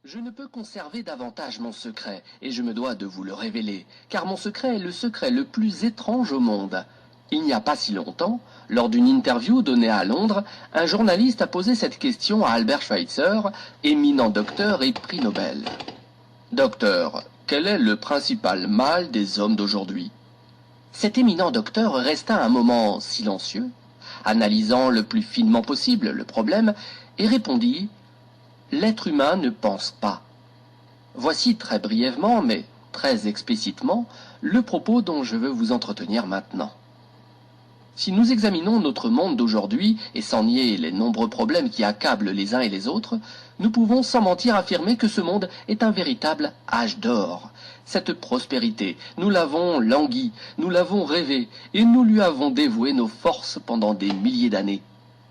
Je ne peux conserver davantage mon secret, et je me dois de vous le révéler, car mon secret est le secret le plus étrange au monde. Il n'y a pas si longtemps, lors d'une interview donnée à Londres, un journaliste a posé cette question à Albert Schweitzer, éminent docteur et prix Nobel. Docteur, quel est le principal mal des hommes d'aujourd'hui? Cet éminent docteur resta un moment silencieux, analysant le plus finement possible le problème, et répondit: l'être humain ne pense pas. Voici très brièvement, mais très explicitement, le propos dont je veux vous entretenir maintenant. Si nous examinons notre monde d'aujourd'hui, et sans nier les nombreux problèmes qui accablent les uns et les autres, nous pouvons sans mentir affirmer que ce monde est un véritable âge d'or. Cette prospérité, nous l'avons languie, nous l'avons rêvée, et nous lui avons dévoué nos forces pendant des milliers d'années.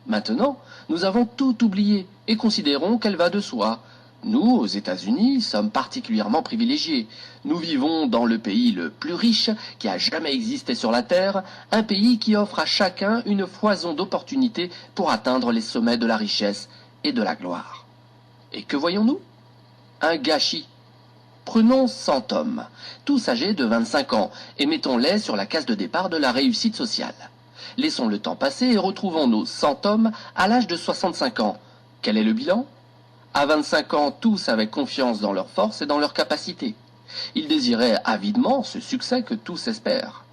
Maintenant, nous avons tout oublié et considérons qu'elle va de soi. Nous, aux États-Unis, sommes particulièrement privilégiés. Nous vivons dans le pays le plus riche qui a jamais existé sur la Terre, un pays qui offre à chacun une foison d'opportunités pour atteindre les sommets de la richesse et de la gloire. Et que voyons-nous? Un gâchis. Prenons 100 hommes, tous âgés de 25 ans, et mettons-les sur la case de départ de la réussite sociale. Laissons le temps passer et retrouvons nos 100 hommes à l'âge de 65 ans. Quel est le bilan? À 25 ans, tous avaient confiance dans leurs forces et dans leurs capacités. Ils désiraient avidement ce succès que tous espèrent.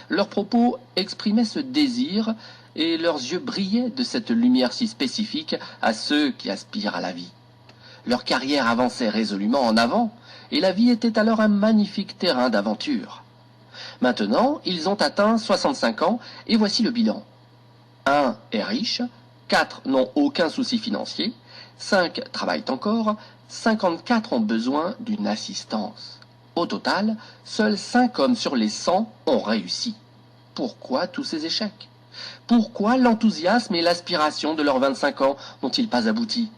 Leurs propos exprimaient ce désir et leurs yeux brillaient de cette lumière si spécifique à ceux qui aspirent à la vie. Leur carrière avançait résolument en avant et la vie était alors un magnifique terrain d'aventure. Maintenant, ils ont atteint 65 ans et voici le bilan. 1 est riche, 4 n'ont aucun souci financier, 5 travaillent encore, 54 ont besoin d'une assistance. Au total, seuls 5 hommes sur les 100 ont réussi. Pourquoi tous ces échecs? Pourquoi l'enthousiasme et l'aspiration de leurs 25 ans n'ont-ils pas abouti?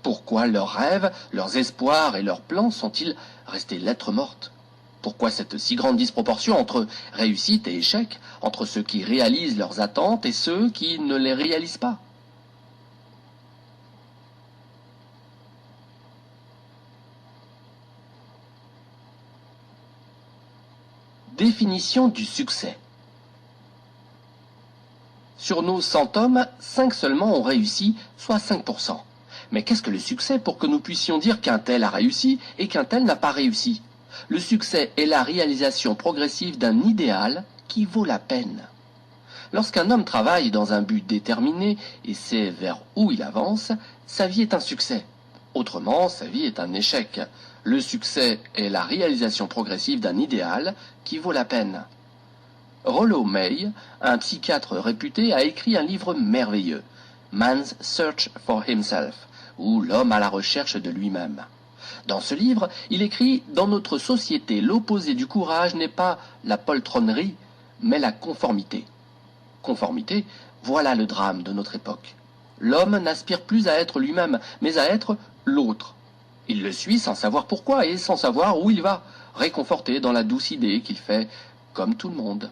Pourquoi leurs rêves, leurs espoirs et leurs plans sont-ils restés lettres mortes? Pourquoi cette si grande disproportion entre réussite et échec, entre ceux qui réalisent leurs attentes et ceux qui ne les réalisent pas? Définition du succès. Sur nos 100 hommes, 5 seulement ont réussi, soit 5%. Mais qu'est-ce que le succès pour que nous puissions dire qu'un tel a réussi et qu'un tel n'a pas réussi? Le succès est la réalisation progressive d'un idéal qui vaut la peine. Lorsqu'un homme travaille dans un but déterminé et sait vers où il avance, sa vie est un succès. Autrement, sa vie est un échec. Le succès est la réalisation progressive d'un idéal qui vaut la peine. Rollo May, un psychiatre réputé, a écrit un livre merveilleux, Man's Search for Himself, ou L'homme à la recherche de lui-même. Dans ce livre, il écrit: dans notre société, l'opposé du courage n'est pas la poltronnerie, mais la conformité. Conformité, voilà le drame de notre époque. L'homme n'aspire plus à être lui-même, mais à être l'autre. Il le suit sans savoir pourquoi et sans savoir où il va, réconforté dans la douce idée qu'il fait comme tout le monde.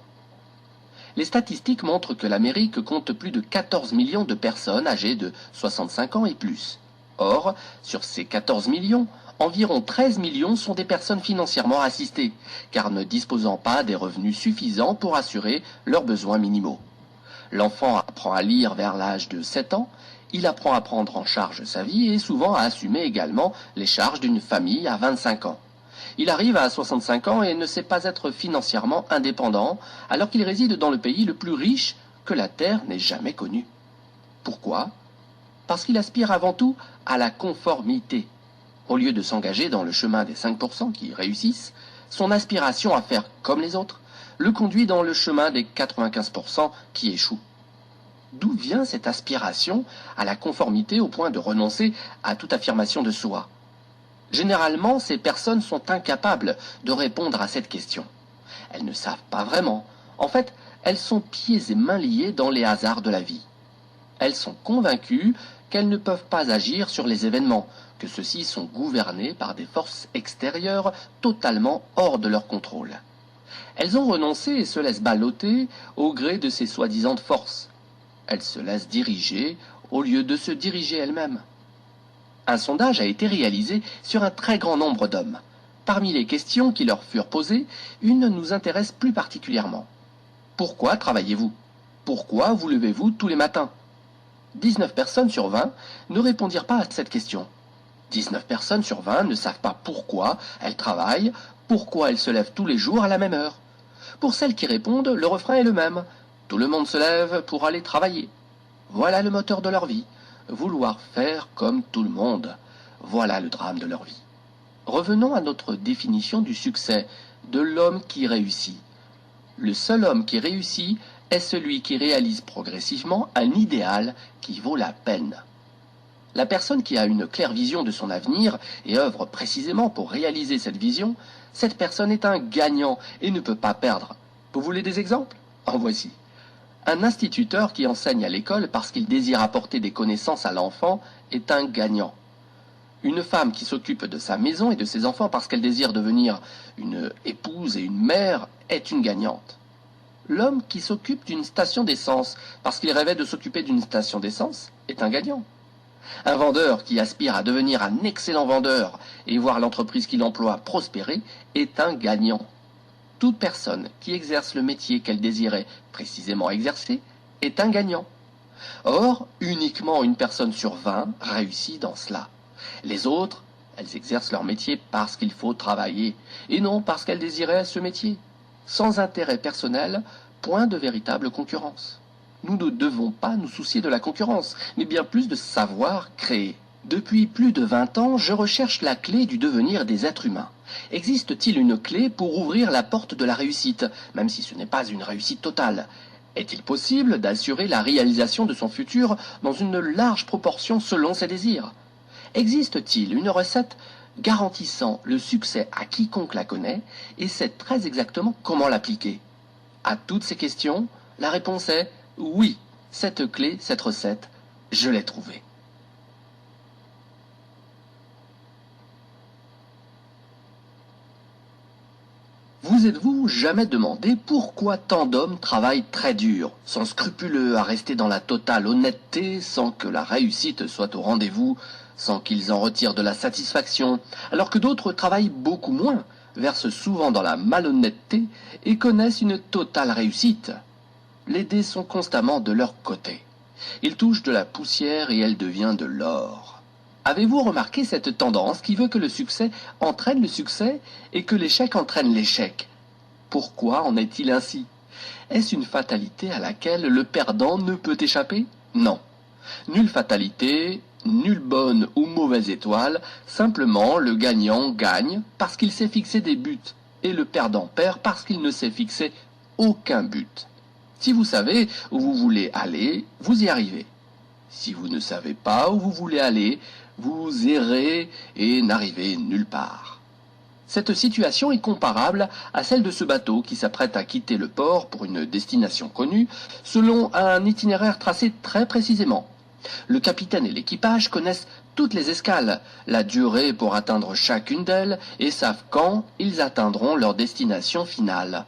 Les statistiques montrent que l'Amérique compte plus de 14 millions de personnes âgées de 65 ans et plus. Or, sur ces 14 millions, environ 13 millions sont des personnes financièrement assistées, car ne disposant pas des revenus suffisants pour assurer leurs besoins minimaux. L'enfant apprend à lire vers l'âge de 7 ans, il apprend à prendre en charge sa vie et souvent à assumer également les charges d'une famille à 25 ans. Il arrive à 65 ans et ne sait pas être financièrement indépendant, alors qu'il réside dans le pays le plus riche que la Terre n'ait jamais connu. Pourquoi? Parce qu'il aspire avant tout à la conformité. Au lieu de s'engager dans le chemin des 5% qui réussissent, son aspiration à faire comme les autres le conduit dans le chemin des 95% qui échouent. D'où vient cette aspiration à la conformité au point de renoncer à toute affirmation de soi? Généralement, ces personnes sont incapables de répondre à cette question. Elles ne savent pas vraiment. En fait, elles sont pieds et mains liés dans les hasards de la vie. Elles sont convaincues qu'elles ne peuvent pas agir sur les événements, que ceux-ci sont gouvernés par des forces extérieures totalement hors de leur contrôle. Elles ont renoncé et se laissent balloter au gré de ces soi-disant forces. Elles se laissent diriger au lieu de se diriger elles-mêmes. Un sondage a été réalisé sur un très grand nombre d'hommes. Parmi les questions qui leur furent posées, une nous intéresse plus particulièrement. Pourquoi travaillez-vous? Pourquoi vous levez-vous tous les matins? 19 personnes sur 20 ne répondirent pas à cette question. 19 personnes sur 20 ne savent pas pourquoi elles travaillent, pourquoi elles se lèvent tous les jours à la même heure. Pour celles qui répondent, le refrain est le même. Tout le monde se lève pour aller travailler. Voilà le moteur de leur vie. Vouloir faire comme tout le monde. Voilà le drame de leur vie. Revenons à notre définition du succès, de l'homme qui réussit. Le seul homme qui réussit est celui qui réalise progressivement un idéal qui vaut la peine. La personne qui a une claire vision de son avenir et œuvre précisément pour réaliser cette vision, cette personne est un gagnant et ne peut pas perdre. Vous voulez des exemples? En voici. Un instituteur qui enseigne à l'école parce qu'il désire apporter des connaissances à l'enfant est un gagnant. Une femme qui s'occupe de sa maison et de ses enfants parce qu'elle désire devenir une épouse et une mère est une gagnante. L'homme qui s'occupe d'une station d'essence parce qu'il rêvait de s'occuper d'une station d'essence est un gagnant. Un vendeur qui aspire à devenir un excellent vendeur et voir l'entreprise qu'il emploie prospérer est un gagnant. Toute personne qui exerce le métier qu'elle désirait précisément exercer est un gagnant. Or, uniquement une personne sur 20 réussit dans cela. Les autres, elles exercent leur métier parce qu'il faut travailler, et non parce qu'elles désiraient ce métier. Sans intérêt personnel, point de véritable concurrence. Nous ne devons pas nous soucier de la concurrence, mais bien plus de savoir créer. Depuis plus de 20 ans, je recherche la clé du devenir des êtres humains. Existe-t-il une clé pour ouvrir la porte de la réussite, même si ce n'est pas une réussite totale? Est-il possible d'assurer la réalisation de son futur dans une large proportion selon ses désirs? Existe-t-il une recette garantissant le succès à quiconque la connaît et sait très exactement comment l'appliquer? À toutes ces questions, la réponse est oui, cette clé, cette recette, je l'ai trouvée. Vous êtes-vous jamais demandé pourquoi tant d'hommes travaillent très dur, sont scrupuleux à rester dans la totale honnêteté sans que la réussite soit au rendez-vous, sans qu'ils en retirent de la satisfaction, alors que d'autres travaillent beaucoup moins, versent souvent dans la malhonnêteté et connaissent une totale réussite? Les dés sont constamment de leur côté. Ils touchent de la poussière et elle devient de l'or. Avez-vous remarqué cette tendance qui veut que le succès entraîne le succès et que l'échec entraîne l'échec? Pourquoi en est-il ainsi? Est-ce une fatalité à laquelle le perdant ne peut échapper? Non. Nulle fatalité, nulle bonne ou mauvaise étoile, simplement le gagnant gagne parce qu'il s'est fixé des buts et le perdant perd parce qu'il ne s'est fixé aucun but. Si vous savez où vous voulez aller, vous y arrivez. Si vous ne savez pas où vous voulez aller, vous errez et n'arrivez nulle part. Cette situation est comparable à celle de ce bateau qui s'apprête à quitter le port pour une destination connue, selon un itinéraire tracé très précisément. Le capitaine et l'équipage connaissent toutes les escales, la durée pour atteindre chacune d'elles et savent quand ils atteindront leur destination finale.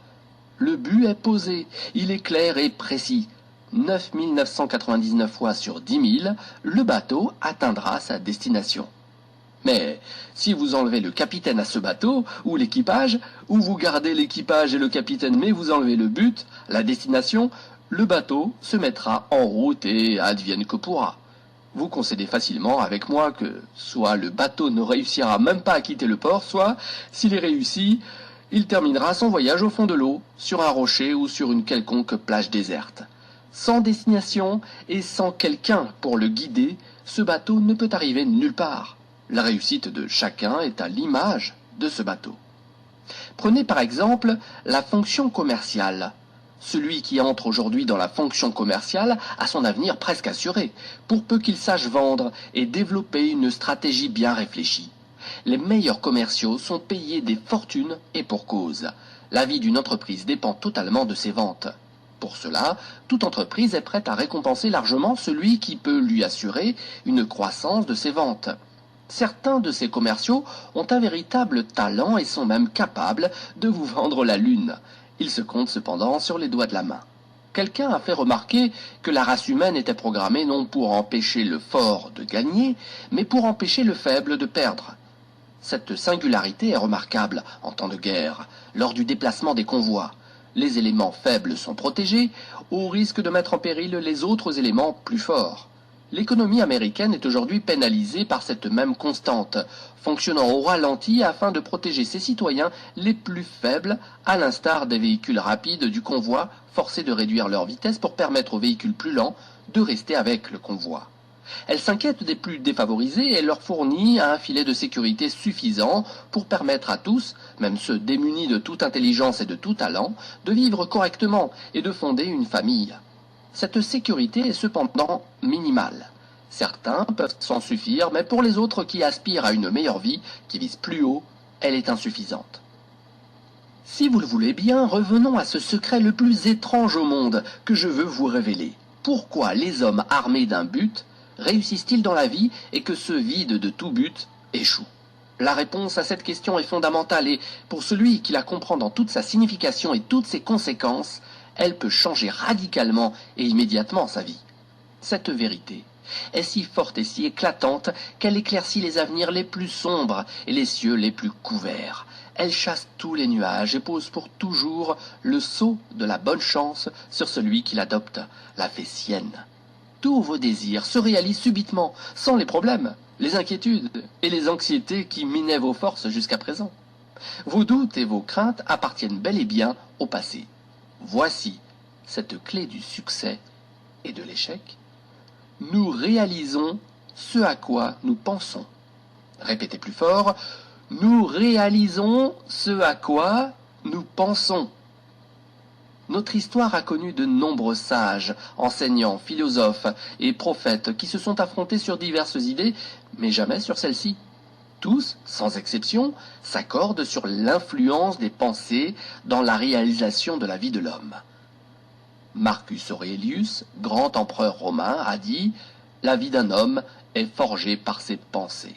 Le but est posé, il est clair et précis. 9 999 fois sur 10 000, le bateau atteindra sa destination. Mais si vous enlevez le capitaine à ce bateau, ou l'équipage, ou vous gardez l'équipage et le capitaine mais vous enlevez le but, la destination, le bateau se mettra en route et advienne que pourra. Vous concédez facilement avec moi que soit le bateau ne réussira même pas à quitter le port, soit, s'il est réussi, il terminera son voyage au fond de l'eau, sur un rocher ou sur une quelconque plage déserte. Sans destination et sans quelqu'un pour le guider, ce bateau ne peut arriver nulle part. La réussite de chacun est à l'image de ce bateau. Prenez par exemple la fonction commerciale. Celui qui entre aujourd'hui dans la fonction commerciale a son avenir presque assuré, pour peu qu'il sache vendre et développer une stratégie bien réfléchie. Les meilleurs commerciaux sont payés des fortunes et pour cause. La vie d'une entreprise dépend totalement de ses ventes. Pour cela, toute entreprise est prête à récompenser largement celui qui peut lui assurer une croissance de ses ventes. Certains de ces commerciaux ont un véritable talent et sont même capables de vous vendre la lune. Ils se comptent cependant sur les doigts de la main. Quelqu'un a fait remarquer que la race humaine était programmée non pour empêcher le fort de gagner, mais pour empêcher le faible de perdre. Cette singularité est remarquable en temps de guerre, lors du déplacement des convois. Les éléments faibles sont protégés, au risque de mettre en péril les autres éléments plus forts. L'économie américaine est aujourd'hui pénalisée par cette même constante, fonctionnant au ralenti afin de protéger ses citoyens les plus faibles, à l'instar des véhicules rapides du convoi, forcés de réduire leur vitesse pour permettre aux véhicules plus lents de rester avec le convoi. Elle s'inquiète des plus défavorisés et leur fournit un filet de sécurité suffisant pour permettre à tous, même ceux démunis de toute intelligence et de tout talent, de vivre correctement et de fonder une famille. Cette sécurité est cependant minimale. Certains peuvent s'en suffire, mais pour les autres qui aspirent à une meilleure vie, qui visent plus haut, elle est insuffisante. Si vous le voulez bien, revenons à ce secret le plus étrange au monde que je veux vous révéler. Pourquoi les hommes armés d'un but réussissent-ils dans la vie et que ceux vides de tout but échouent? La réponse à cette question est fondamentale et, pour celui qui la comprend dans toute sa signification et toutes ses conséquences, elle peut changer radicalement et immédiatement sa vie. Cette vérité est si forte et si éclatante qu'elle éclaircit les avenirs les plus sombres et les cieux les plus couverts. Elle chasse tous les nuages et pose pour toujours le sceau de la bonne chance sur celui qui l'adopte, la fait sienne. Tous vos désirs se réalisent subitement, sans les problèmes, les inquiétudes et les anxiétés qui minaient vos forces jusqu'à présent. Vos doutes et vos craintes appartiennent bel et bien au passé. Voici cette clé du succès et de l'échec. Nous réalisons ce à quoi nous pensons. Répétez plus fort. Nous réalisons ce à quoi nous pensons. Notre histoire a connu de nombreux sages, enseignants, philosophes et prophètes qui se sont affrontés sur diverses idées, mais jamais sur celle-ci. Tous, sans exception, s'accordent sur l'influence des pensées dans la réalisation de la vie de l'homme. Marcus Aurelius, grand empereur romain, a dit « La vie d'un homme est forgée par ses pensées ».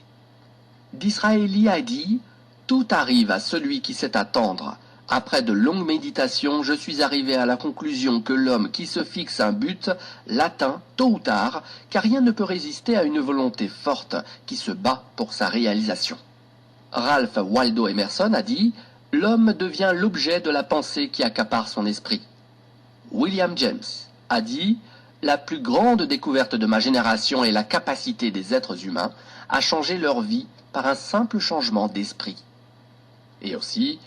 Disraeli a dit « Tout arrive à celui qui sait attendre. Après de longues méditations, je suis arrivé à la conclusion que l'homme qui se fixe un but l'atteint tôt ou tard, car rien ne peut résister à une volonté forte qui se bat pour sa réalisation. » Ralph Waldo Emerson a dit « L'homme devient l'objet de la pensée qui accapare son esprit. » William James a dit « La plus grande découverte de ma génération est la capacité des êtres humains à changer leur vie par un simple changement d'esprit. » Et aussi,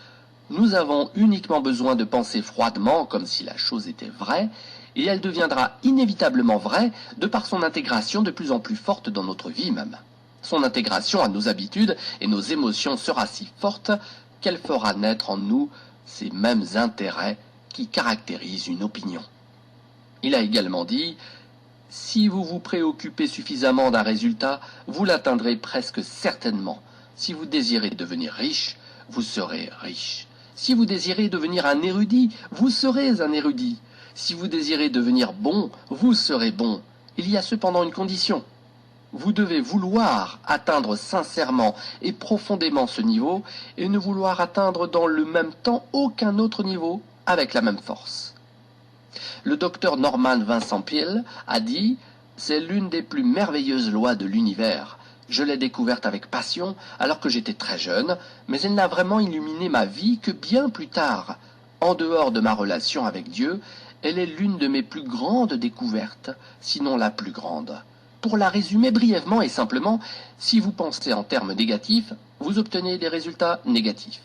nous avons uniquement besoin de penser froidement comme si la chose était vraie, et elle deviendra inévitablement vraie de par son intégration de plus en plus forte dans notre vie même. Son intégration à nos habitudes et nos émotions sera si forte qu'elle fera naître en nous ces mêmes intérêts qui caractérisent une opinion. Il a également dit « Si vous vous préoccupez suffisamment d'un résultat, vous l'atteindrez presque certainement. Si vous désirez devenir riche, vous serez riche. Si vous désirez devenir un érudit, vous serez un érudit. Si vous désirez devenir bon, vous serez bon. Il y a cependant une condition. Vous devez vouloir atteindre sincèrement et profondément ce niveau et ne vouloir atteindre dans le même temps aucun autre niveau avec la même force. » Le docteur Norman Vincent Peale a dit « C'est l'une des plus merveilleuses lois de l'univers. Je l'ai découverte avec passion alors que j'étais très jeune, mais elle n'a vraiment illuminé ma vie que bien plus tard. En dehors de ma relation avec Dieu, elle est l'une de mes plus grandes découvertes, sinon la plus grande. Pour la résumer brièvement et simplement, si vous pensez en termes négatifs, vous obtenez des résultats négatifs.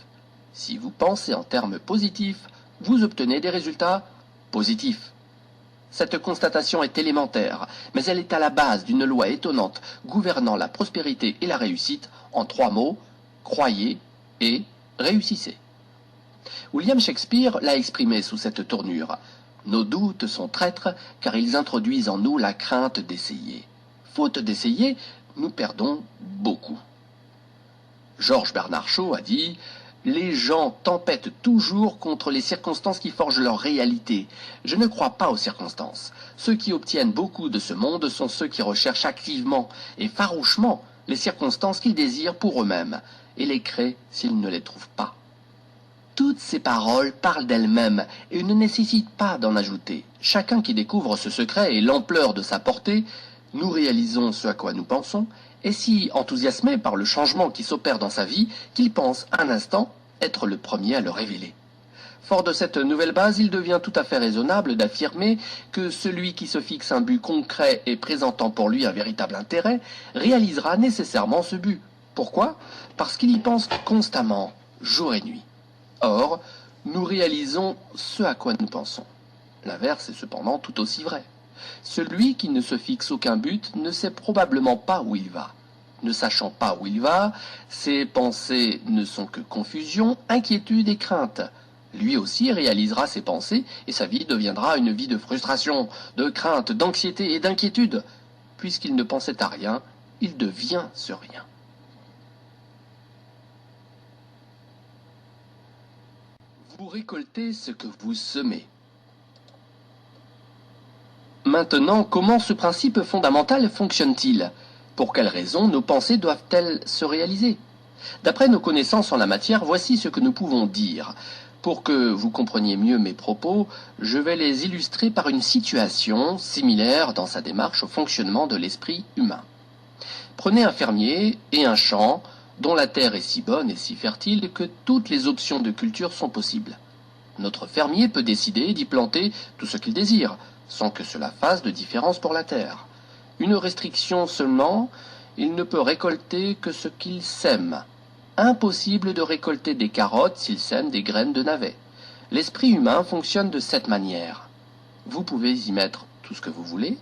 Si vous pensez en termes positifs, vous obtenez des résultats positifs. Cette constatation est élémentaire, mais elle est à la base d'une loi étonnante gouvernant la prospérité et la réussite en 3 mots, croyez et réussissez. William Shakespeare l'a exprimé sous cette tournure. Nos doutes sont traîtres car ils introduisent en nous la crainte d'essayer. Faute d'essayer, nous perdons beaucoup. Georges Bernard Shaw a dit « Les gens tempêtent toujours contre les circonstances qui forgent leur réalité. Je ne crois pas aux circonstances. Ceux qui obtiennent beaucoup de ce monde sont ceux qui recherchent activement et farouchement les circonstances qu'ils désirent pour eux-mêmes et les créent s'ils ne les trouvent pas. » Toutes ces paroles parlent d'elles-mêmes et ne nécessitent pas d'en ajouter. Chacun qui découvre ce secret et l'ampleur de sa portée, nous réalisons ce à quoi nous pensons, est si enthousiasmé par le changement qui s'opère dans sa vie qu'il pense un instant être le premier à le révéler. Fort de cette nouvelle base, il devient tout à fait raisonnable d'affirmer que celui qui se fixe un but concret et présentant pour lui un véritable intérêt réalisera nécessairement ce but. Pourquoi? Parce qu'il y pense constamment, jour et nuit. Or, nous réalisons ce à quoi nous pensons. L'inverse est cependant tout aussi vrai. Celui qui ne se fixe aucun but ne sait probablement pas où il va. Ne sachant pas où il va, ses pensées ne sont que confusion, inquiétude et crainte. Lui aussi réalisera ses pensées et sa vie deviendra une vie de frustration, de crainte, d'anxiété et d'inquiétude. Puisqu'il ne pensait à rien, il devient ce rien. Vous récoltez ce que vous semez. Maintenant, comment ce principe fondamental fonctionne-t-il? Pour quelles raisons nos pensées doivent-elles se réaliser? D'après nos connaissances en la matière, voici ce que nous pouvons dire. Pour que vous compreniez mieux mes propos, je vais les illustrer par une situation similaire dans sa démarche au fonctionnement de l'esprit humain. Prenez un fermier et un champ dont la terre est si bonne et si fertile que toutes les options de culture sont possibles. Notre fermier peut décider d'y planter tout ce qu'il désire, sans que cela fasse de différence pour la terre. Une restriction seulement, il ne peut récolter que ce qu'il sème. Impossible de récolter des carottes s'il sème des graines de navets. L'esprit humain fonctionne de cette manière. Vous pouvez y mettre tout ce que vous voulez,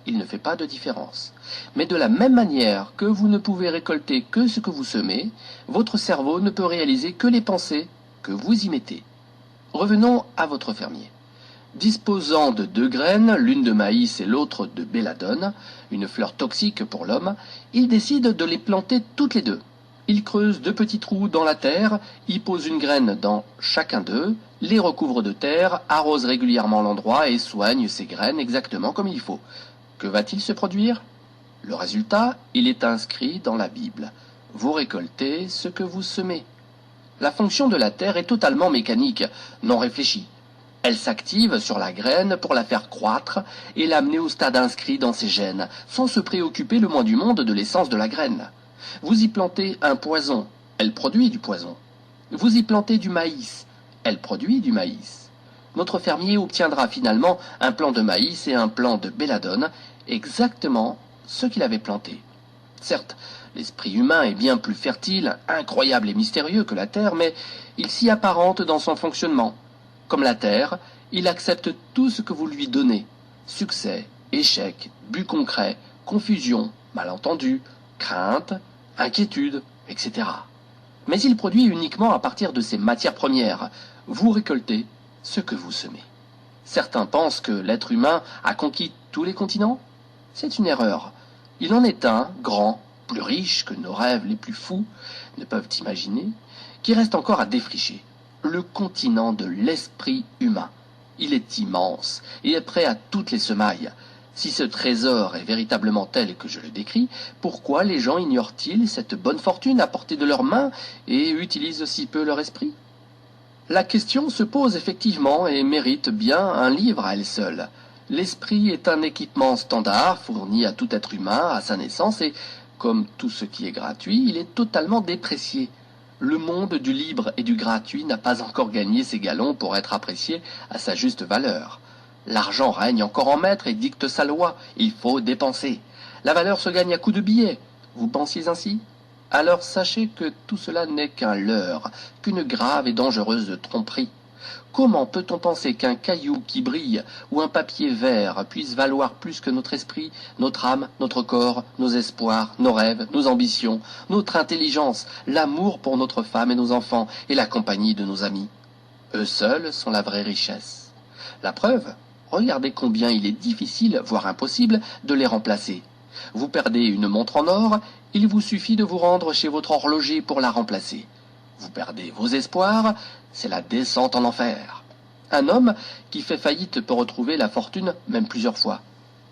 il ne fait pas de différence. Mais de la même manière que vous ne pouvez récolter que ce que vous semez, votre cerveau ne peut réaliser que les pensées que vous y mettez. Revenons à votre fermier. Disposant de 2 graines, l'une de maïs et l'autre de belladone, une fleur toxique pour l'homme, il décide de les planter toutes les deux. Il creuse 2 petits trous dans la terre, y pose une graine dans chacun d'eux, les recouvre de terre, arrose régulièrement l'endroit et soigne ces graines exactement comme il faut. Que va-t-il se produire? Le résultat, il est inscrit dans la Bible. Vous récoltez ce que vous semez. La fonction de la terre est totalement mécanique, non réfléchie. Elle s'active sur la graine pour la faire croître et l'amener au stade inscrit dans ses gènes, sans se préoccuper le moins du monde de l'essence de la graine. Vous y plantez un poison, elle produit du poison. Vous y plantez du maïs, elle produit du maïs. Notre fermier obtiendra finalement un plant de maïs et un plant de belladone, exactement ce qu'il avait planté. Certes, l'esprit humain est bien plus fertile, incroyable et mystérieux que la terre, mais il s'y apparente dans son fonctionnement. Comme la terre, il accepte tout ce que vous lui donnez. Succès, échec, but concret, confusion, malentendu, crainte, inquiétude, etc. Mais il produit uniquement à partir de ces matières premières. Vous récoltez ce que vous semez. Certains pensent que l'être humain a conquis tous les continents. C'est une erreur. Il en est un, grand, plus riche que nos rêves les plus fous ne peuvent imaginer, qui reste encore à défricher. Le continent de l'esprit humain. Il est immense et est prêt à toutes les semailles. Si ce trésor est véritablement tel que je le décris, pourquoi les gens ignorent-ils cette bonne fortune à portée de leurs mains et utilisent si peu leur esprit? La question se pose effectivement et mérite bien un livre à elle seule. L'esprit est un équipement standard fourni à tout être humain à sa naissance et, comme tout ce qui est gratuit, il est totalement déprécié. Le monde du libre et du gratuit n'a pas encore gagné ses galons pour être apprécié à sa juste valeur. L'argent règne encore en maître et dicte sa loi. Il faut dépenser. La valeur se gagne à coups de billets. Vous pensiez ainsi? Alors sachez que tout cela n'est qu'un leurre, qu'une grave et dangereuse tromperie. Comment peut-on penser qu'un caillou qui brille ou un papier vert puisse valoir plus que notre esprit, notre âme, notre corps, nos espoirs, nos rêves, nos ambitions, notre intelligence, l'amour pour notre femme et nos enfants et la compagnie de nos amis? Eux seuls sont la vraie richesse. La preuve, regardez combien il est difficile, voire impossible, de les remplacer. Vous perdez une montre en or, il vous suffit de vous rendre chez votre horloger pour la remplacer. Vous perdez vos espoirs, c'est la descente en enfer. Un homme qui fait faillite peut retrouver la fortune même plusieurs fois.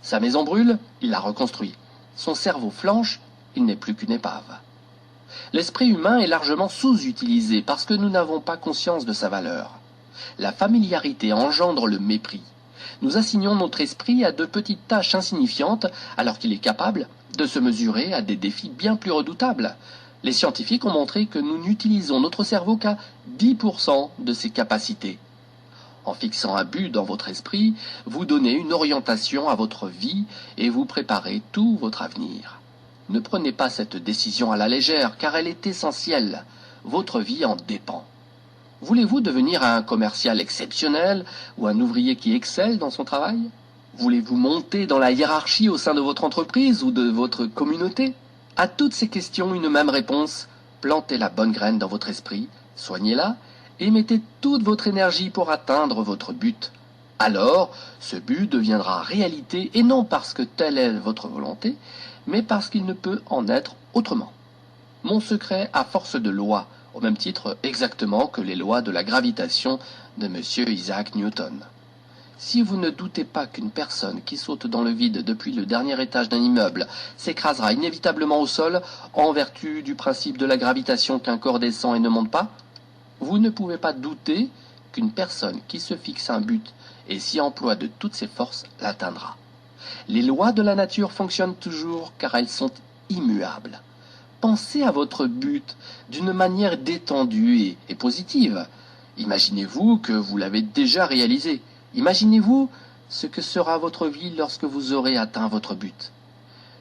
Sa maison brûle, il la reconstruit. Son cerveau flanche, il n'est plus qu'une épave. L'esprit humain est largement sous-utilisé parce que nous n'avons pas conscience de sa valeur. La familiarité engendre le mépris. Nous assignons notre esprit à de petites tâches insignifiantes alors qu'il est capable de se mesurer à des défis bien plus redoutables. Les scientifiques ont montré que nous n'utilisons notre cerveau qu'à 10% de ses capacités. En fixant un but dans votre esprit, vous donnez une orientation à votre vie et vous préparez tout votre avenir. Ne prenez pas cette décision à la légère, car elle est essentielle. Votre vie en dépend. Voulez-vous devenir un commercial exceptionnel ou un ouvrier qui excelle dans son travail? Voulez-vous monter dans la hiérarchie au sein de votre entreprise ou de votre communauté? À toutes ces questions, une même réponse. Plantez la bonne graine dans votre esprit, soignez-la et mettez toute votre énergie pour atteindre votre but. Alors, ce but deviendra réalité et non parce que telle est votre volonté, mais parce qu'il ne peut en être autrement. Mon secret à force de loi, au même titre exactement que les lois de la gravitation de M. Isaac Newton. Si vous ne doutez pas qu'une personne qui saute dans le vide depuis le dernier étage d'un immeuble s'écrasera inévitablement au sol en vertu du principe de la gravitation qu'un corps descend et ne monte pas, vous ne pouvez pas douter qu'une personne qui se fixe un but et s'y emploie de toutes ses forces l'atteindra. Les lois de la nature fonctionnent toujours car elles sont immuables. Pensez à votre but d'une manière détendue et positive. Imaginez-vous que vous l'avez déjà réalisé. Imaginez-vous ce que sera votre vie lorsque vous aurez atteint votre but.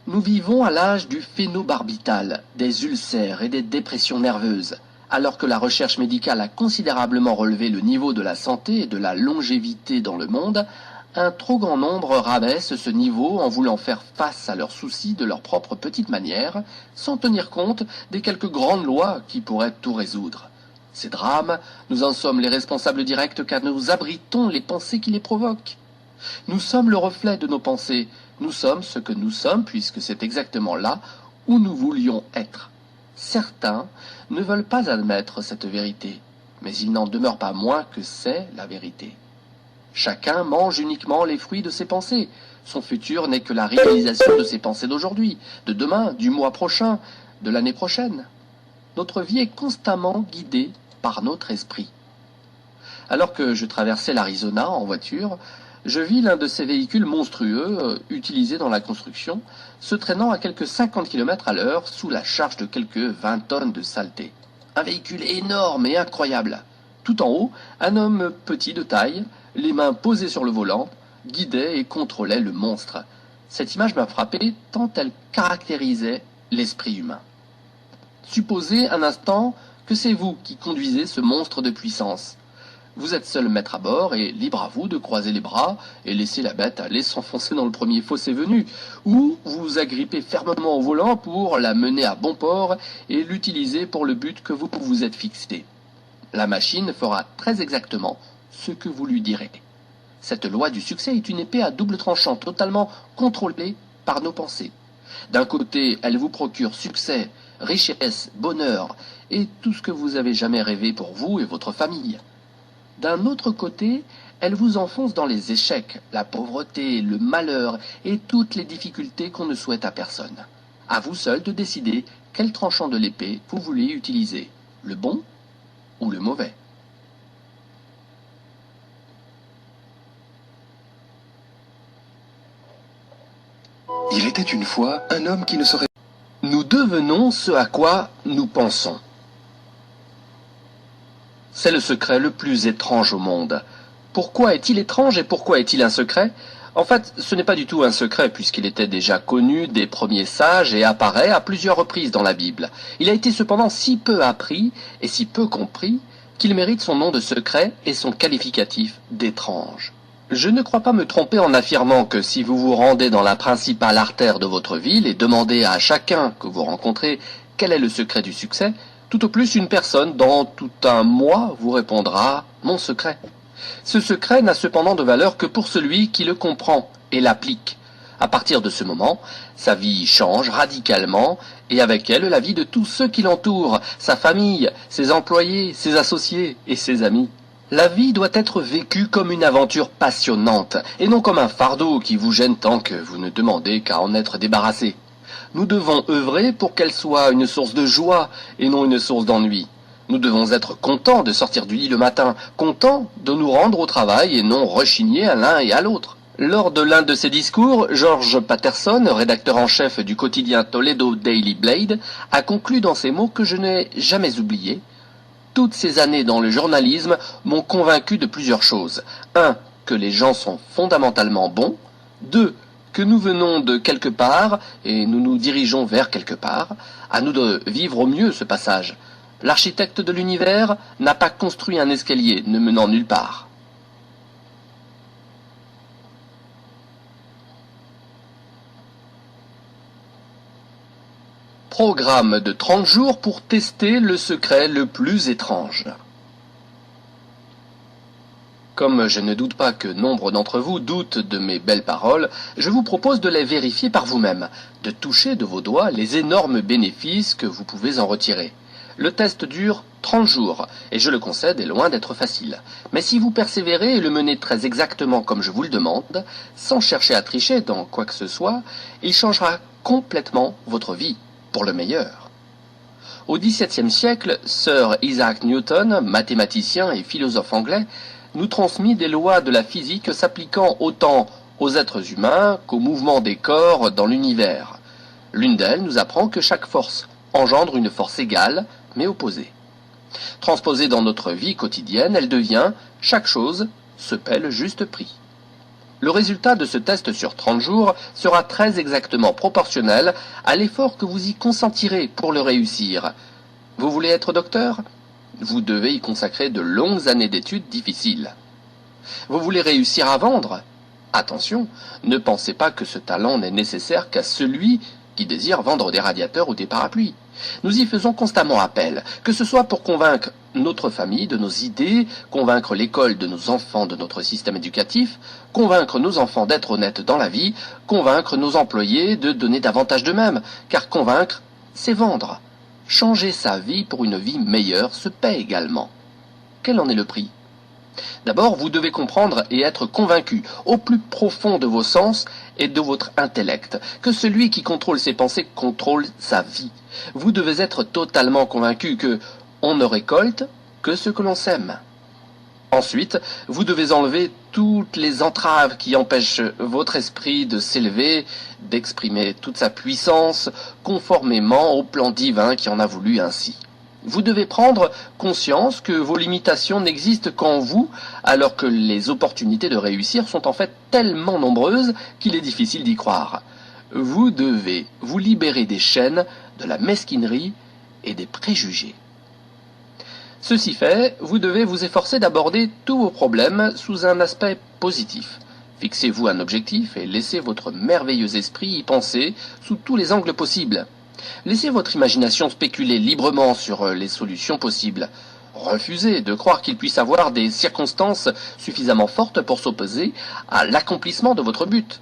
Nous vivons à l'âge du phénobarbital, des ulcères et des dépressions nerveuses. Alors que la recherche médicale a considérablement relevé le niveau de la santé et de la longévité dans le monde, un trop grand nombre rabaisse ce niveau en voulant faire face à leurs soucis de leur propre petite manière, sans tenir compte des quelques grandes lois qui pourraient tout résoudre. Ces drames, nous en sommes les responsables directs car nous abritons les pensées qui les provoquent. Nous sommes le reflet de nos pensées, nous sommes ce que nous sommes puisque c'est exactement là où nous voulions être. Certains ne veulent pas admettre cette vérité, mais il n'en demeure pas moins que c'est la vérité. Chacun mange uniquement les fruits de ses pensées. Son futur n'est que la réalisation de ses pensées d'aujourd'hui, de demain, du mois prochain, de l'année prochaine. Notre vie est constamment guidée par notre esprit. Alors que je traversais l'Arizona en voiture, je vis l'un de ces véhicules monstrueux utilisés dans la construction, se traînant à quelques 50 km à l'heure sous la charge de quelques 20 tonnes de saleté. Un véhicule énorme et incroyable. Tout en haut, un homme petit de taille, les mains posées sur le volant, guidait et contrôlait le monstre. Cette image m'a frappé tant elle caractérisait l'esprit humain. Supposez un instant que c'est vous qui conduisez ce monstre de puissance. Vous êtes seul maître à bord et libre à vous de croiser les bras et laisser la bête aller s'enfoncer dans le premier fossé venu, ou vous agrippez fermement au volant pour la mener à bon port et l'utiliser pour le but que vous vous êtes fixé. La machine fera très exactement ce que vous lui direz. Cette loi du succès est une épée à double tranchant totalement contrôlée par nos pensées. D'un côté, elle vous procure succès, richesse, bonheur et tout ce que vous avez jamais rêvé pour vous et votre famille. D'un autre côté, elle vous enfonce dans les échecs, la pauvreté, le malheur et toutes les difficultés qu'on ne souhaite à personne. À vous seul de décider quel tranchant de l'épée vous voulez utiliser, le bon ou le mauvais. Il était une fois un homme qui ne saurait... Nous devenons ce à quoi nous pensons. C'est le secret le plus étrange au monde. Pourquoi est-il étrange et pourquoi est-il un secret? En fait, ce n'est pas du tout un secret puisqu'il était déjà connu des premiers sages et apparaît à plusieurs reprises dans la Bible. Il a été cependant si peu appris et si peu compris qu'il mérite son nom de secret et son qualificatif d'étrange. Je ne crois pas me tromper en affirmant que si vous vous rendez dans la principale artère de votre ville et demandez à chacun que vous rencontrez quel est le secret du succès, tout au plus une personne dans tout un mois vous répondra « mon secret ». Ce secret n'a cependant de valeur que pour celui qui le comprend et l'applique. À partir de ce moment, sa vie change radicalement et avec elle la vie de tous ceux qui l'entourent, sa famille, ses employés, ses associés et ses amis. La vie doit être vécue comme une aventure passionnante et non comme un fardeau qui vous gêne tant que vous ne demandez qu'à en être débarrassé. Nous devons œuvrer pour qu'elle soit une source de joie et non une source d'ennui. Nous devons être contents de sortir du lit le matin, contents de nous rendre au travail et non rechigner à l'un et à l'autre. Lors de l'un de ses discours, George Patterson, rédacteur en chef du quotidien Toledo Daily Blade, a conclu dans ces mots que je n'ai jamais oublié. Toutes ces années dans le journalisme m'ont convaincu de plusieurs choses. 1. Que les gens sont fondamentalement bons. 2. Que nous venons de quelque part et nous nous dirigeons vers quelque part. À nous de vivre au mieux ce passage. L'architecte de l'univers n'a pas construit un escalier ne menant nulle part. Programme de 30 jours pour tester le secret le plus étrange. Comme je ne doute pas que nombre d'entre vous doutent de mes belles paroles, je vous propose de les vérifier par vous-même, de toucher de vos doigts les énormes bénéfices que vous pouvez en retirer. Le test dure 30 jours, et je le concède, est loin d'être facile. Mais si vous persévérez et le menez très exactement comme je vous le demande, sans chercher à tricher dans quoi que ce soit, il changera complètement votre vie, pour le meilleur. Au XVIIe siècle, Sir Isaac Newton, mathématicien et philosophe anglais, nous transmit des lois de la physique s'appliquant autant aux êtres humains qu'aux mouvements des corps dans l'univers. L'une d'elles nous apprend que chaque force engendre une force égale, mais opposée. Transposée dans notre vie quotidienne, elle devient « chaque chose se paie le juste prix ». Le résultat de ce test sur 30 jours sera très exactement proportionnel à l'effort que vous y consentirez pour le réussir. Vous voulez être docteur ? Vous devez y consacrer de longues années d'études difficiles. Vous voulez réussir à vendre ? Attention, ne pensez pas que ce talent n'est nécessaire qu'à celui qui désire vendre des radiateurs ou des parapluies. Nous y faisons constamment appel, que ce soit pour convaincre notre famille de nos idées, convaincre l'école de nos enfants de notre système éducatif, convaincre nos enfants d'être honnêtes dans la vie, convaincre nos employés de donner davantage d'eux-mêmes, car convaincre, c'est vendre. Changer sa vie pour une vie meilleure se paie également. Quel en est le prix ? D'abord, vous devez comprendre et être convaincu, au plus profond de vos sens et de votre intellect, que celui qui contrôle ses pensées contrôle sa vie. Vous devez être totalement convaincu que on ne récolte que ce que l'on sème. Ensuite, vous devez enlever toutes les entraves qui empêchent votre esprit de s'élever, d'exprimer toute sa puissance, conformément au plan divin qui en a voulu ainsi. Vous devez prendre conscience que vos limitations n'existent qu'en vous, alors que les opportunités de réussir sont en fait tellement nombreuses qu'il est difficile d'y croire. Vous devez vous libérer des chaînes, de la mesquinerie et des préjugés. Ceci fait, vous devez vous efforcer d'aborder tous vos problèmes sous un aspect positif. Fixez-vous un objectif et laissez votre merveilleux esprit y penser sous tous les angles possibles. Laissez votre imagination spéculer librement sur les solutions possibles. Refusez de croire qu'il puisse avoir des circonstances suffisamment fortes pour s'opposer à l'accomplissement de votre but.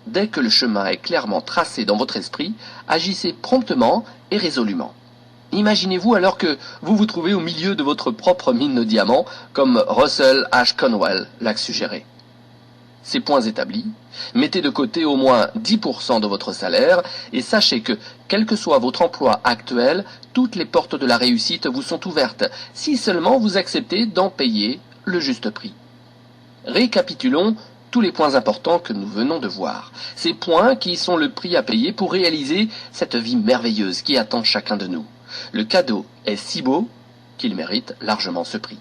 Dès que le chemin est clairement tracé dans votre esprit, agissez promptement et résolument. Imaginez-vous alors que vous vous trouvez au milieu de votre propre mine de diamants, comme Russell H. Conwell l'a suggéré. Ces points établis, mettez de côté au moins 10% de votre salaire et sachez que, quel que soit votre emploi actuel, toutes les portes de la réussite vous sont ouvertes, si seulement vous acceptez d'en payer le juste prix. Récapitulons tous les points importants que nous venons de voir. Ces points qui sont le prix à payer pour réaliser cette vie merveilleuse qui attend chacun de nous. Le cadeau est si beau qu'il mérite largement ce prix.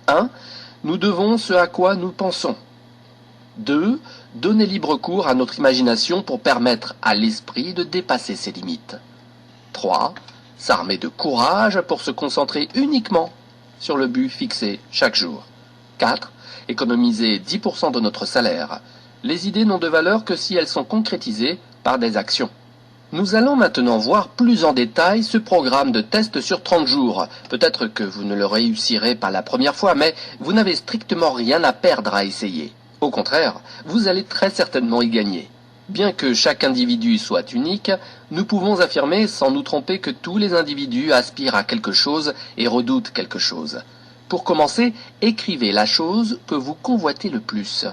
1. Nous devons ce à quoi nous pensons. 2. Donner libre cours à notre imagination pour permettre à l'esprit de dépasser ses limites. 3. S'armer de courage pour se concentrer uniquement sur le but fixé chaque jour. 4. Économiser 10% de notre salaire. Les idées n'ont de valeur que si elles sont concrétisées par des actions. Nous allons maintenant voir plus en détail ce programme de test sur 30 jours. Peut-être que vous ne le réussirez pas la première fois, mais vous n'avez strictement rien à perdre à essayer. Au contraire, vous allez très certainement y gagner. Bien que chaque individu soit unique, nous pouvons affirmer sans nous tromper que tous les individus aspirent à quelque chose et redoutent quelque chose. Pour commencer, écrivez la chose que vous convoitez le plus.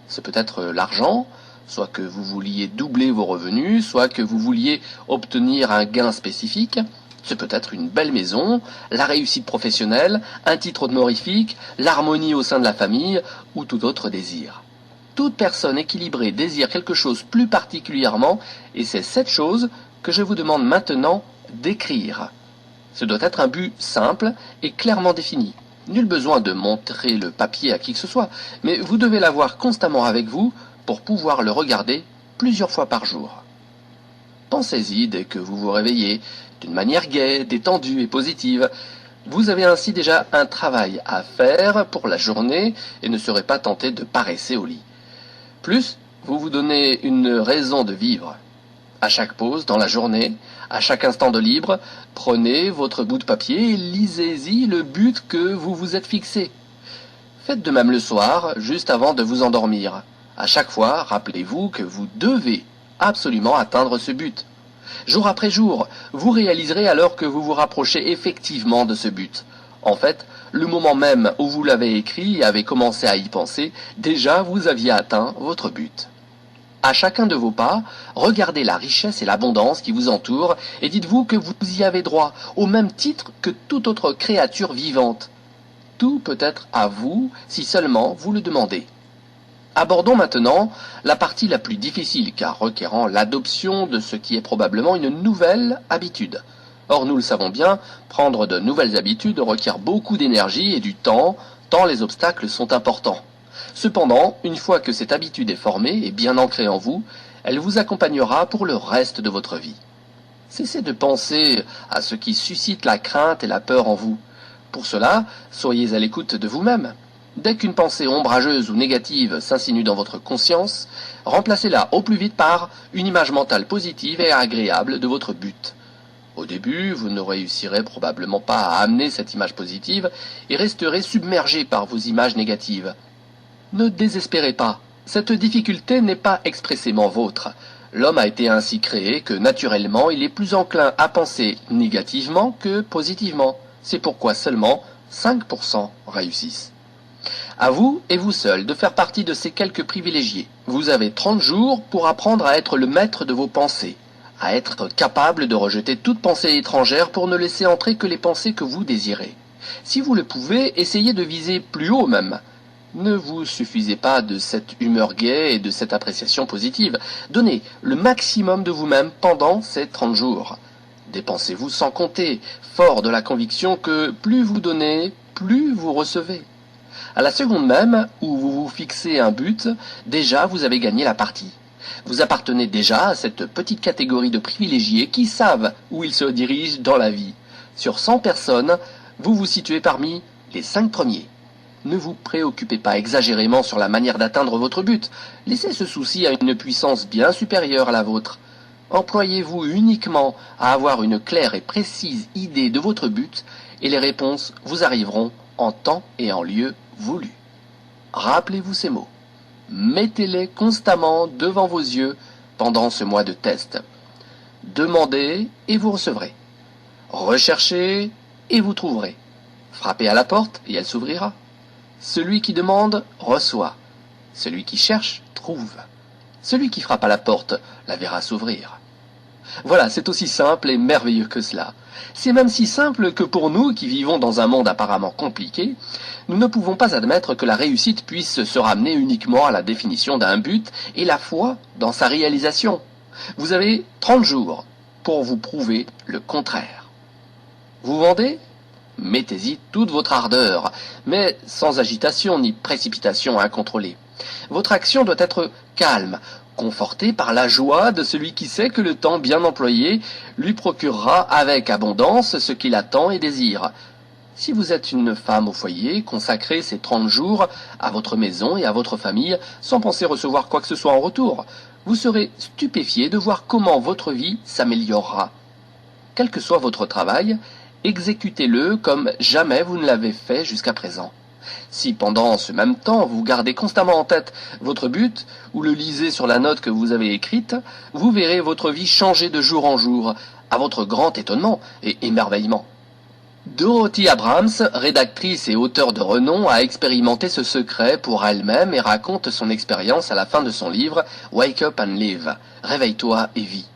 C'est peut-être l'argent, soit que vous vouliez doubler vos revenus, soit que vous vouliez obtenir un gain spécifique. Ce peut être une belle maison, la réussite professionnelle, un titre honorifique, l'harmonie au sein de la famille ou tout autre désir. Toute personne équilibrée désire quelque chose plus particulièrement et c'est cette chose que je vous demande maintenant d'écrire. Ce doit être un but simple et clairement défini. Nul besoin de montrer le papier à qui que ce soit, mais vous devez l'avoir constamment avec vous pour pouvoir le regarder plusieurs fois par jour. Pensez-y dès que vous vous réveillez, d'une manière gaie, détendue et positive. Vous avez ainsi déjà un travail à faire pour la journée et ne serez pas tenté de paresser au lit. Plus, vous vous donnez une raison de vivre. À chaque pause dans la journée, à chaque instant de libre, prenez votre bout de papier et lisez-y le but que vous vous êtes fixé. Faites de même le soir, juste avant de vous endormir. À chaque fois, rappelez-vous que vous devez absolument atteindre ce but. Jour après jour, vous réaliserez alors que vous vous rapprochez effectivement de ce but. En fait, le moment même où vous l'avez écrit et avez commencé à y penser, déjà vous aviez atteint votre but. À chacun de vos pas, regardez la richesse et l'abondance qui vous entourent et dites-vous que vous y avez droit, au même titre que toute autre créature vivante. Tout peut être à vous si seulement vous le demandez. Abordons maintenant la partie la plus difficile car requérant l'adoption de ce qui est probablement une nouvelle habitude. Or, nous le savons bien, prendre de nouvelles habitudes requiert beaucoup d'énergie et du temps, tant les obstacles sont importants. Cependant, une fois que cette habitude est formée et bien ancrée en vous, elle vous accompagnera pour le reste de votre vie. Cessez de penser à ce qui suscite la crainte et la peur en vous. Pour cela, soyez à l'écoute de vous-même. Dès qu'une pensée ombrageuse ou négative s'insinue dans votre conscience, remplacez-la au plus vite par une image mentale positive et agréable de votre but. Au début, vous ne réussirez probablement pas à amener cette image positive et resterez submergé par vos images négatives. Ne désespérez pas, cette difficulté n'est pas expressément vôtre. L'homme a été ainsi créé que naturellement il est plus enclin à penser négativement que positivement. C'est pourquoi seulement 5% réussissent. À vous et vous seul de faire partie de ces quelques privilégiés. Vous avez 30 jours pour apprendre à être le maître de vos pensées, à être capable de rejeter toute pensée étrangère pour ne laisser entrer que les pensées que vous désirez. Si vous le pouvez, essayez de viser plus haut même. Ne vous suffisez pas de cette humeur gaie et de cette appréciation positive. Donnez le maximum de vous-même pendant ces 30 jours. Dépensez-vous sans compter, fort de la conviction que plus vous donnez, plus vous recevez. À la seconde même où vous vous fixez un but, déjà vous avez gagné la partie. Vous appartenez déjà à cette petite catégorie de privilégiés qui savent où ils se dirigent dans la vie. Sur 100 personnes, vous vous situez parmi les 5 premiers. Ne vous préoccupez pas exagérément sur la manière d'atteindre votre but. Laissez ce souci à une puissance bien supérieure à la vôtre. Employez-vous uniquement à avoir une claire et précise idée de votre but et les réponses vous arriveront en temps et en lieu voulu. Rappelez-vous ces mots. Mettez-les constamment devant vos yeux pendant ce mois de test. Demandez et vous recevrez. Recherchez et vous trouverez. Frappez à la porte et elle s'ouvrira. Celui qui demande reçoit. Celui qui cherche trouve. Celui qui frappe à la porte la verra s'ouvrir. Voilà, c'est aussi simple et merveilleux que cela. C'est même si simple que pour nous qui vivons dans un monde apparemment compliqué, nous ne pouvons pas admettre que la réussite puisse se ramener uniquement à la définition d'un but et la foi dans sa réalisation. Vous avez 30 jours pour vous prouver le contraire. Vous vendez ? Mettez-y toute votre ardeur, mais sans agitation ni précipitation incontrôlée. Votre action doit être calme, confortée par la joie de celui qui sait que le temps bien employé lui procurera avec abondance ce qu'il attend et désire. Si vous êtes une femme au foyer, consacrez ces 30 jours à votre maison et à votre famille sans penser recevoir quoi que ce soit en retour. Vous serez stupéfié de voir comment votre vie s'améliorera. Quel que soit votre travail, exécutez-le comme jamais vous ne l'avez fait jusqu'à présent. Si pendant ce même temps vous gardez constamment en tête votre but ou le lisez sur la note que vous avez écrite, vous verrez votre vie changer de jour en jour, à votre grand étonnement et émerveillement. Dorothy Abrams, rédactrice et auteure de renom, a expérimenté ce secret pour elle-même et raconte son expérience à la fin de son livre Wake Up and Live, Réveille-toi et vis.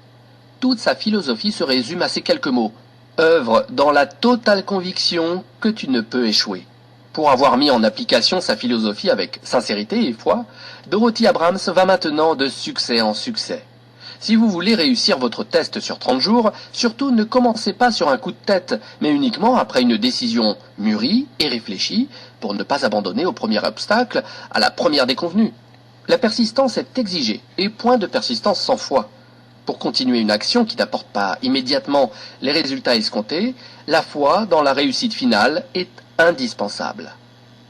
Toute sa philosophie se résume à ces quelques mots. Œuvre dans la totale conviction que tu ne peux échouer. Pour avoir mis en application sa philosophie avec sincérité et foi, Dorothy Abrams va maintenant de succès en succès. Si vous voulez réussir votre test sur 30 jours, surtout ne commencez pas sur un coup de tête, mais uniquement après une décision mûrie et réfléchie pour ne pas abandonner au premier obstacle, à la première déconvenue. La persistance est exigée, et point de persistance sans foi. Pour continuer une action qui n'apporte pas immédiatement les résultats escomptés, la foi dans la réussite finale est indispensable.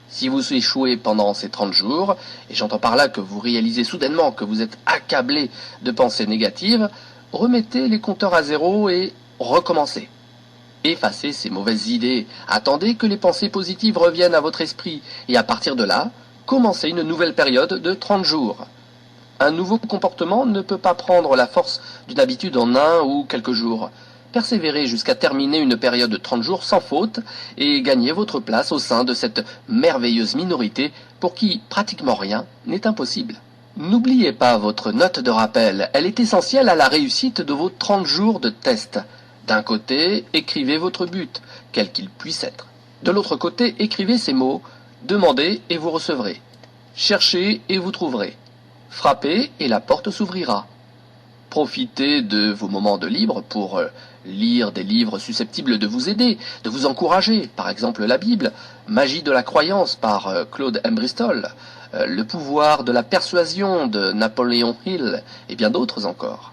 Si vous échouez pendant ces 30 jours, et j'entends par là que vous réalisez soudainement que vous êtes accablé de pensées négatives, remettez les compteurs à zéro et recommencez. Effacez ces mauvaises idées, attendez que les pensées positives reviennent à votre esprit, et à partir de là, commencez une nouvelle période de 30 jours. Un nouveau comportement ne peut pas prendre la force d'une habitude en un ou quelques jours. Persévérez jusqu'à terminer une période de 30 jours sans faute et gagnez votre place au sein de cette merveilleuse minorité pour qui pratiquement rien n'est impossible. N'oubliez pas votre note de rappel, elle est essentielle à la réussite de vos 30 jours de test. D'un côté, écrivez votre but, quel qu'il puisse être. De l'autre côté, écrivez ces mots, demandez et vous recevrez. Cherchez et vous trouverez. Frappez et la porte s'ouvrira. Profitez de vos moments de libre pour lire des livres susceptibles de vous aider, de vous encourager, par exemple la Bible, Magie de la croyance par Claude M. Bristol, Le pouvoir de la persuasion de Napoléon Hill et bien d'autres encore.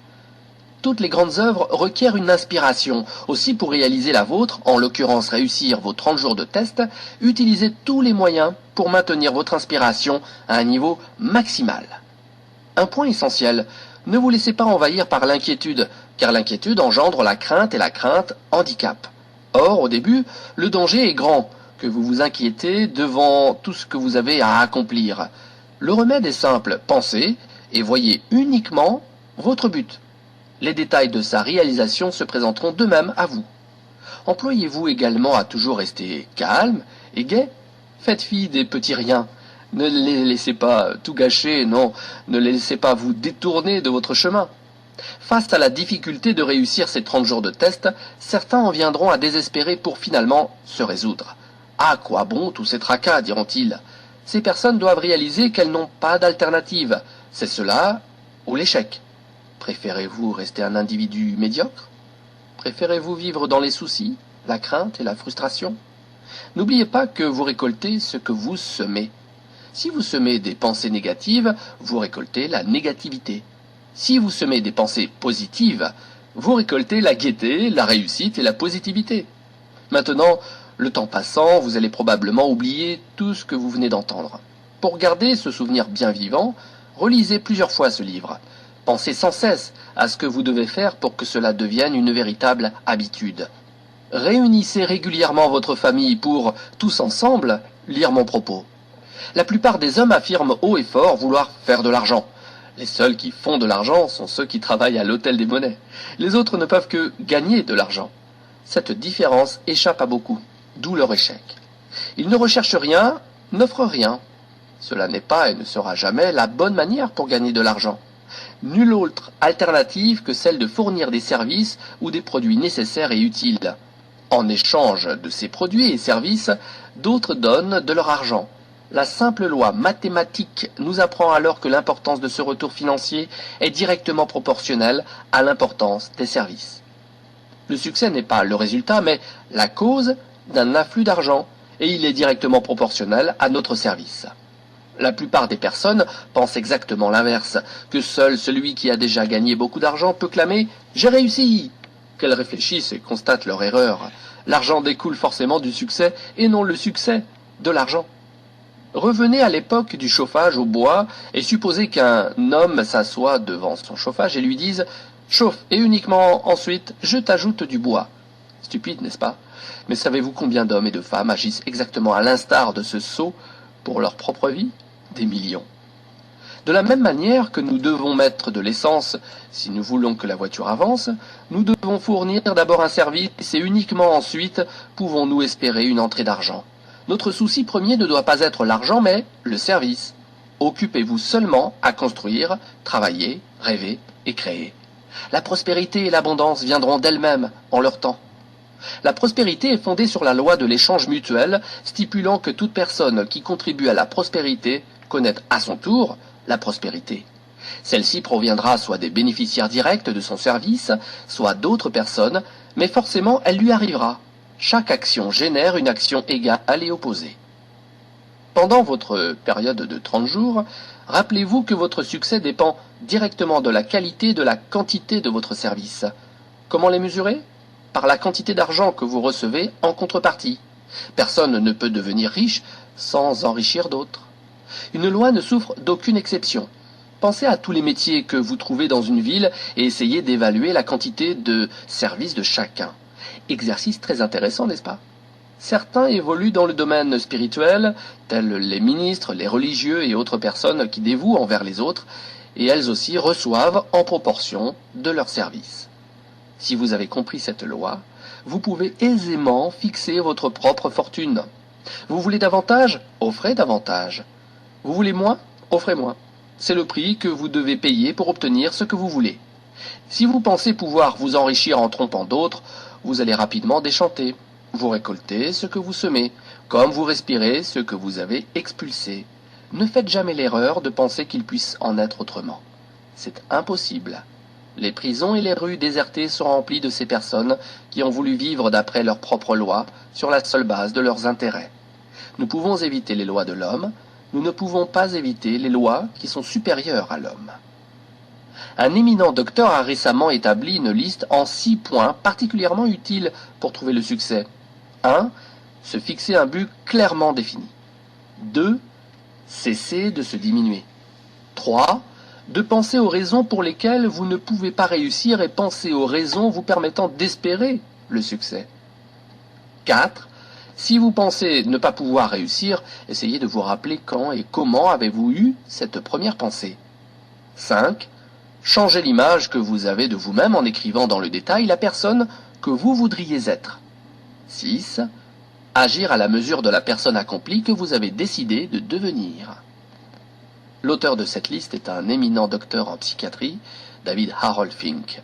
Toutes les grandes œuvres requièrent une inspiration. Aussi, pour réaliser la vôtre, en l'occurrence réussir vos 30 jours de test, utilisez tous les moyens pour maintenir votre inspiration à un niveau maximal. Un point essentiel, ne vous laissez pas envahir par l'inquiétude, car l'inquiétude engendre la crainte et la crainte handicap. Or, au début, le danger est grand, que vous vous inquiétez devant tout ce que vous avez à accomplir. Le remède est simple, pensez et voyez uniquement votre but. Les détails de sa réalisation se présenteront d'eux-mêmes à vous. Employez-vous également à toujours rester calme et gai. Faites fi des petits riens. Ne les laissez pas tout gâcher, non, ne les laissez pas vous détourner de votre chemin. Face à la difficulté de réussir ces 30 jours de test, certains en viendront à désespérer pour finalement se résoudre. À quoi bon tous ces tracas, diront-ils. Ces personnes doivent réaliser qu'elles n'ont pas d'alternative. C'est cela ou l'échec. Préférez-vous rester un individu médiocre? Préférez-vous vivre dans les soucis, la crainte et la frustration? N'oubliez pas que vous récoltez ce que vous semez. Si vous semez des pensées négatives, vous récoltez la négativité. Si vous semez des pensées positives, vous récoltez la gaieté, la réussite et la positivité. Maintenant, le temps passant, vous allez probablement oublier tout ce que vous venez d'entendre. Pour garder ce souvenir bien vivant, relisez plusieurs fois ce livre. Pensez sans cesse à ce que vous devez faire pour que cela devienne une véritable habitude. Réunissez régulièrement votre famille pour, tous ensemble, lire mon propos. La plupart des hommes affirment haut et fort vouloir faire de l'argent. Les seuls qui font de l'argent sont ceux qui travaillent à l'hôtel des monnaies. Les autres ne peuvent que gagner de l'argent. Cette différence échappe à beaucoup, d'où leur échec. Ils ne recherchent rien, n'offrent rien. Cela n'est pas et ne sera jamais la bonne manière pour gagner de l'argent. Nulle autre alternative que celle de fournir des services ou des produits nécessaires et utiles. En échange de ces produits et services, d'autres donnent de leur argent. La simple loi mathématique nous apprend alors que l'importance de ce retour financier est directement proportionnelle à l'importance des services. Le succès n'est pas le résultat, mais la cause d'un afflux d'argent, et il est directement proportionnel à notre service. La plupart des personnes pensent exactement l'inverse, que seul celui qui a déjà gagné beaucoup d'argent peut clamer « j'ai réussi ». Qu'elles réfléchissent et constatent leur erreur. L'argent découle forcément du succès et non le succès de l'argent. Revenez à l'époque du chauffage au bois et supposez qu'un homme s'assoit devant son chauffage et lui dise « chauffe et uniquement ensuite je t'ajoute du bois ». Stupide, n'est-ce pas? Mais savez-vous combien d'hommes et de femmes agissent exactement à l'instar de ce sot pour leur propre vie? Des millions. De la même manière que nous devons mettre de l'essence si nous voulons que la voiture avance, nous devons fournir d'abord un service et uniquement ensuite pouvons-nous espérer une entrée d'argent. Notre souci premier ne doit pas être l'argent mais le service. Occupez-vous seulement à construire, travailler, rêver et créer. La prospérité et l'abondance viendront d'elles-mêmes en leur temps. La prospérité est fondée sur la loi de l'échange mutuel, stipulant que toute personne qui contribue à la prospérité connaît à son tour la prospérité. Celle-ci proviendra soit des bénéficiaires directs de son service, soit d'autres personnes, mais forcément elle lui arrivera. Chaque action génère une action égale et opposée. Pendant votre période de 30 jours, rappelez-vous que votre succès dépend directement de la qualité et de la quantité de votre service. Comment les mesurer ? Par la quantité d'argent que vous recevez en contrepartie. Personne ne peut devenir riche sans enrichir d'autres. Une loi ne souffre d'aucune exception. Pensez à tous les métiers que vous trouvez dans une ville et essayez d'évaluer la quantité de services de chacun. Exercice très intéressant, n'est-ce pas ? Certains évoluent dans le domaine spirituel, tels les ministres, les religieux et autres personnes qui dévouent envers les autres, et elles aussi reçoivent en proportion de leurs services. Si vous avez compris cette loi, vous pouvez aisément fixer votre propre fortune. Vous voulez davantage ? Offrez davantage. Vous voulez moins ? Offrez moins. C'est le prix que vous devez payer pour obtenir ce que vous voulez. Si vous pensez pouvoir vous enrichir en trompant d'autres, vous allez rapidement déchanter. Vous récoltez ce que vous semez, comme vous respirez ce que vous avez expulsé. Ne faites jamais l'erreur de penser qu'il puisse en être autrement. C'est impossible. Les prisons et les rues désertées sont remplies de ces personnes qui ont voulu vivre d'après leurs propres lois, sur la seule base de leurs intérêts. Nous pouvons éviter les lois de l'homme, nous ne pouvons pas éviter les lois qui sont supérieures à l'homme. Un éminent docteur a récemment établi une liste en 6 points particulièrement utiles pour trouver le succès. 1. Se fixer un but clairement défini. 2. Cesser de se diminuer. 3. De penser aux raisons pour lesquelles vous ne pouvez pas réussir et penser aux raisons vous permettant d'espérer le succès. 4. Si vous pensez ne pas pouvoir réussir, essayez de vous rappeler quand et comment avez-vous eu cette première pensée. 5. Changez l'image que vous avez de vous-même en écrivant dans le détail la personne que vous voudriez être. 6. Agir à la mesure de la personne accomplie que vous avez décidé de devenir. L'auteur de cette liste est un éminent docteur en psychiatrie, David Harold Fink.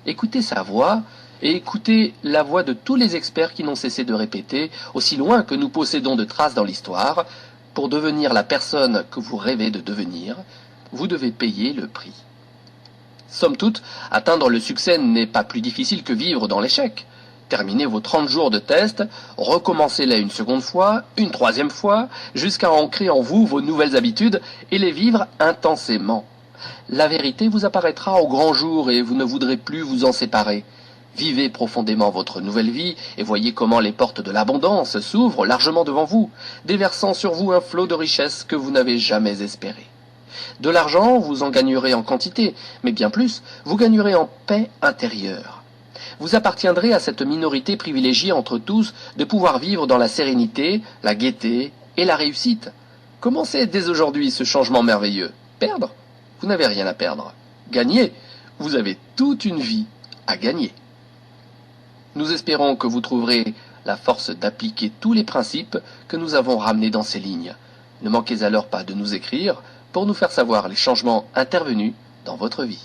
Écoutez sa voix et écoutez la voix de tous les experts qui n'ont cessé de répéter, aussi loin que nous possédons de traces dans l'histoire, pour devenir la personne que vous rêvez de devenir, vous devez payer le prix. Somme toute, atteindre le succès n'est pas plus difficile que vivre dans l'échec. Terminez vos 30 jours de test, recommencez-les une seconde fois, une troisième fois, jusqu'à ancrer en vous vos nouvelles habitudes et les vivre intensément. La vérité vous apparaîtra au grand jour et vous ne voudrez plus vous en séparer. Vivez profondément votre nouvelle vie et voyez comment les portes de l'abondance s'ouvrent largement devant vous, déversant sur vous un flot de richesses que vous n'avez jamais espéré. De l'argent, vous en gagnerez en quantité, mais bien plus, vous gagnerez en paix intérieure. Vous appartiendrez à cette minorité privilégiée entre tous de pouvoir vivre dans la sérénité, la gaieté et la réussite. Commencez dès aujourd'hui ce changement merveilleux. Perdre ? Vous n'avez rien à perdre. Gagner ? Vous avez toute une vie à gagner. Nous espérons que vous trouverez la force d'appliquer tous les principes que nous avons ramenés dans ces lignes. Ne manquez alors pas de nous écrire pour nous faire savoir les changements intervenus dans votre vie.